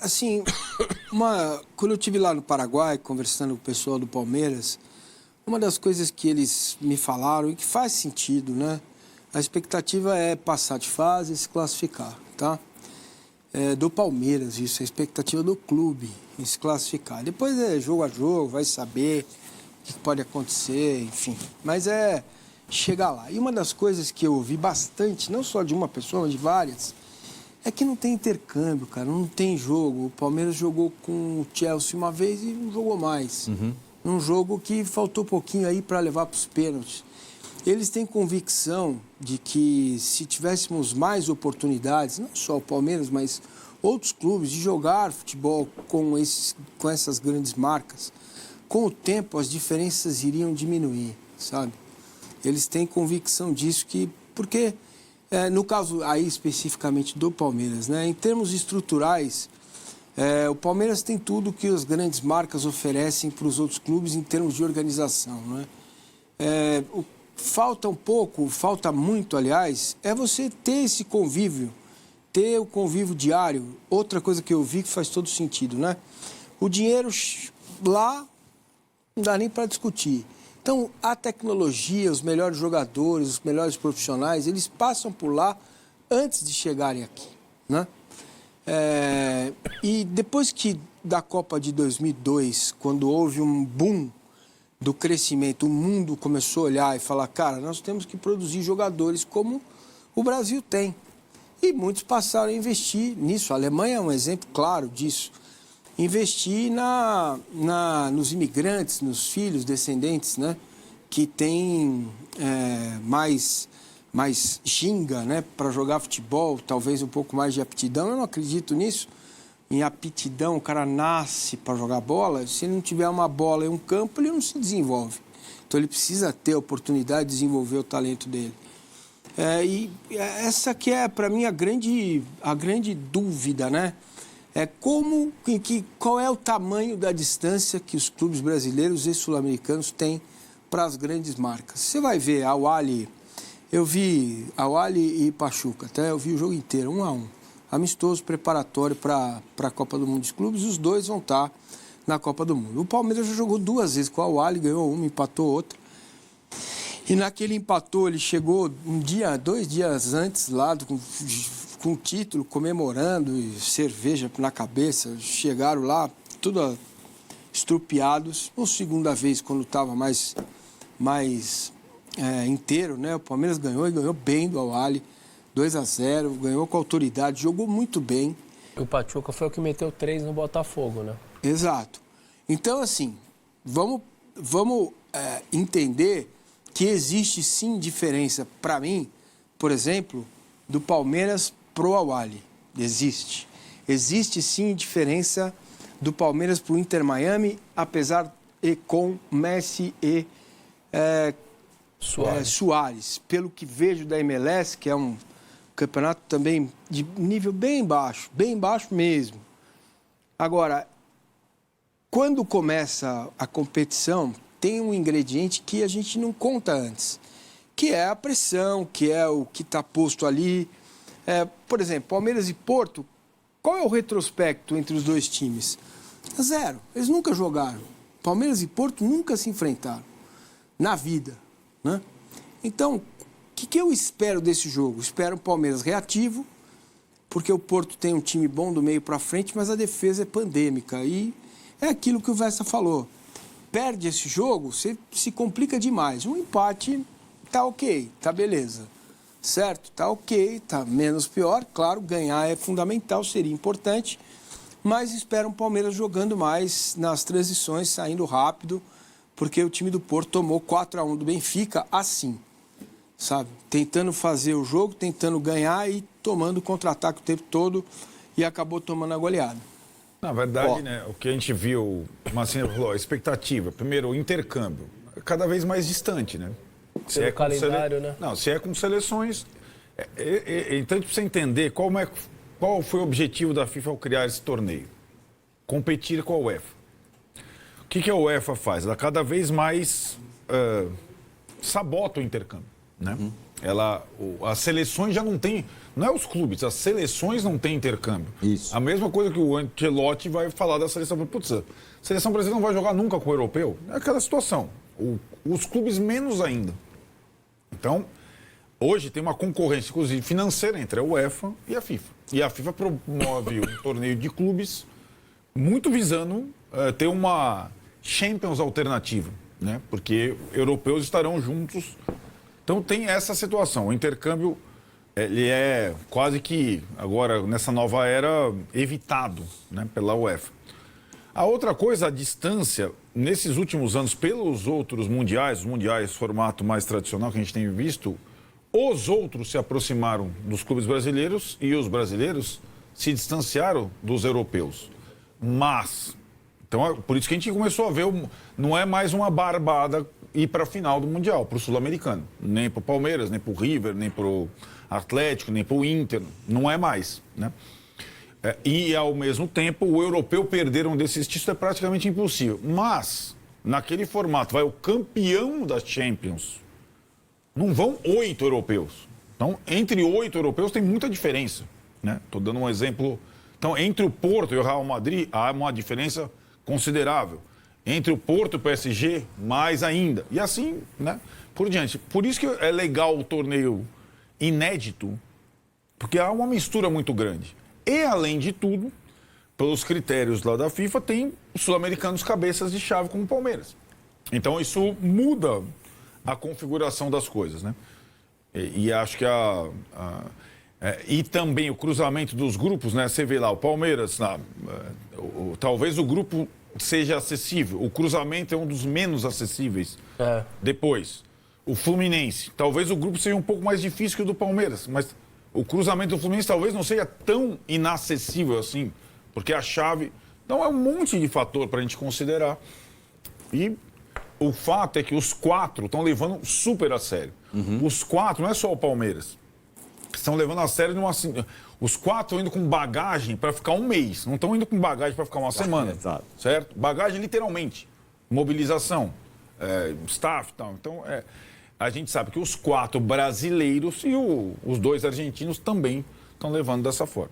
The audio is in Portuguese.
Assim, quando eu estive lá no Paraguai, conversando com o pessoal do Palmeiras, uma das coisas que eles me falaram, e que faz sentido, né? A expectativa é passar de fase e se classificar, tá? Do Palmeiras, isso, a expectativa do clube em se classificar. Depois é jogo a jogo, vai saber o que pode acontecer, enfim. Mas é chegar lá. E uma das coisas que eu ouvi bastante, não só de uma pessoa, mas de várias, é que não tem intercâmbio, cara, não tem jogo. O Palmeiras jogou com o Chelsea uma vez e não jogou mais. Num jogo que faltou pouquinho aí para levar para os pênaltis. Eles têm convicção de que se tivéssemos mais oportunidades, não só o Palmeiras, mas outros clubes, de jogar futebol com essas grandes marcas, com o tempo as diferenças iriam diminuir, sabe? Eles têm convicção disso, porque no caso aí especificamente do Palmeiras, né, em termos estruturais, o Palmeiras tem tudo que as grandes marcas oferecem para os outros clubes em termos de organização, né? Falta muito, aliás, é você ter esse convívio, ter o convívio diário. Outra coisa que eu vi que faz todo sentido, né? O dinheiro lá não dá nem para discutir. Então, a tecnologia, os melhores jogadores, os melhores profissionais, eles passam por lá antes de chegarem aqui, né? E depois da Copa de 2002, quando houve um boom do crescimento, o mundo começou a olhar e falar, cara, nós temos que produzir jogadores como o Brasil tem. E muitos passaram a investir nisso. A Alemanha é um exemplo claro disso. Investir nos imigrantes, nos filhos, descendentes, né? Que têm mais ginga, né? Para jogar futebol, talvez um pouco mais de aptidão. Eu não acredito nisso. Em aptidão, o cara nasce para jogar bola. Se ele não tiver uma bola e um campo, ele não se desenvolve. Então, ele precisa ter a oportunidade de desenvolver o talento dele. E essa que é, para mim, a grande dúvida, né? Qual é o tamanho da distância que os clubes brasileiros e sul-americanos têm para as grandes marcas. Você vai ver a Al-Ahly, eu vi a Al-Ahly e Pachuca, até eu vi o jogo inteiro, 1-1. Amistoso, preparatório para a Copa do Mundo dos Clubes, os dois vão estar na Copa do Mundo. O Palmeiras já jogou 2 vezes com a Al-Ahly, ganhou uma, empatou outra. E naquele empatou, ele chegou 2 dias antes lá, com o título, comemorando, e cerveja na cabeça, chegaram lá, tudo estrupiados. Uma segunda vez, quando estava mais inteiro, né? O Palmeiras ganhou e ganhou bem do Al-Ahly. 2-0, ganhou com autoridade, jogou muito bem. O Pachuca foi o que meteu 3 no Botafogo, né? Exato. Então, assim, vamos entender que existe sim diferença, para mim, por exemplo, do Palmeiras pro Al-Ahly. Existe. Existe sim diferença do Palmeiras pro Inter Miami, apesar com Messi e Suárez. Pelo que vejo da MLS, que é um campeonato também de nível bem baixo mesmo. Agora, quando começa a competição, tem um ingrediente que a gente não conta antes, que é a pressão, que é o que está posto ali. Por exemplo, Palmeiras e Porto, qual é o retrospecto entre os dois times? 0. Eles nunca jogaram. Palmeiras e Porto nunca se enfrentaram na vida, né? Então, o que eu espero desse jogo? Espero o Palmeiras reativo, porque o Porto tem um time bom do meio para frente, mas a defesa é pandêmica. E é aquilo que o Vessa falou. Perde esse jogo, você se complica demais. Um empate tá ok, tá beleza. Certo? Tá ok, tá menos pior. Claro, ganhar é fundamental, seria importante. Mas espero um Palmeiras jogando mais nas transições, saindo rápido, porque o time do Porto tomou 4-1 do Benfica assim. Sabe? Tentando fazer o jogo, tentando ganhar e tomando contra-ataque o tempo todo e acabou tomando a goleada. Na verdade, né, o que a gente viu, o Marcinho falou, a expectativa, primeiro, o intercâmbio, cada vez mais distante, né? Se é calendário, né? Não, se é com seleções, então a gente precisa entender qual foi o objetivo da FIFA ao criar esse torneio. Competir com a UEFA. O que a UEFA faz? Ela cada vez mais sabota o intercâmbio. Né? As seleções já não têm... Não é os clubes, as seleções não têm intercâmbio. Isso. A mesma coisa que o Ancelotti vai falar da seleção. Putz, a seleção brasileira não vai jogar nunca com o europeu. É aquela situação. Os clubes menos ainda. Então, hoje tem uma concorrência, inclusive financeira, entre a UEFA e a FIFA. E a FIFA promove um torneio de clubes muito visando ter uma Champions alternativa, né? Porque europeus estarão juntos. Então tem essa situação. O intercâmbio, ele é quase que, agora, nessa nova era, evitado, né, pela UEFA. A outra coisa, a distância, nesses últimos anos, pelos outros mundiais, os mundiais formato mais tradicional que a gente tem visto, os outros se aproximaram dos clubes brasileiros e os brasileiros se distanciaram dos europeus. Mas, então, por isso que a gente começou a ver, não é mais uma barbada ir para a final do Mundial, para o Sul-Americano. Nem para o Palmeiras, nem para o River, nem para o Atlético, nem para o Inter. Não é mais, né? E, ao mesmo tempo, o europeu perder um desses títulos é praticamente impossível. Mas, naquele formato, vai o campeão da Champions. Não vão 8 europeus. Então, entre 8 europeus tem muita diferença, né? Estou dando um exemplo. Então, entre o Porto e o Real Madrid, há uma diferença considerável. Entre o Porto e o PSG, mais ainda. E assim, né, por diante. Por isso que é legal o torneio inédito, porque há uma mistura muito grande. E, além de tudo, pelos critérios lá da FIFA, tem os sul-americanos cabeças de chave como o Palmeiras. Então, isso muda a configuração das coisas, né? E acho que e também o cruzamento dos grupos, né? Você vê lá, o Palmeiras, talvez o grupo seja acessível. O cruzamento é um dos menos acessíveis. Depois, o Fluminense. Talvez o grupo seja um pouco mais difícil que o do Palmeiras, mas o cruzamento do Fluminense talvez não seja tão inacessível assim, porque a chave... Então, é um monte de fator para a gente considerar. E o fato é que os 4 estão levando super a sério. Os 4, não é só o Palmeiras. Estão levando a sério os 4 estão indo com bagagem para ficar um mês. Não estão indo com bagagem para ficar uma semana. Exato. Certo? Bagagem literalmente. Mobilização, staff e tal. Então, a gente sabe que os 4 brasileiros e os 2 argentinos também estão levando dessa forma.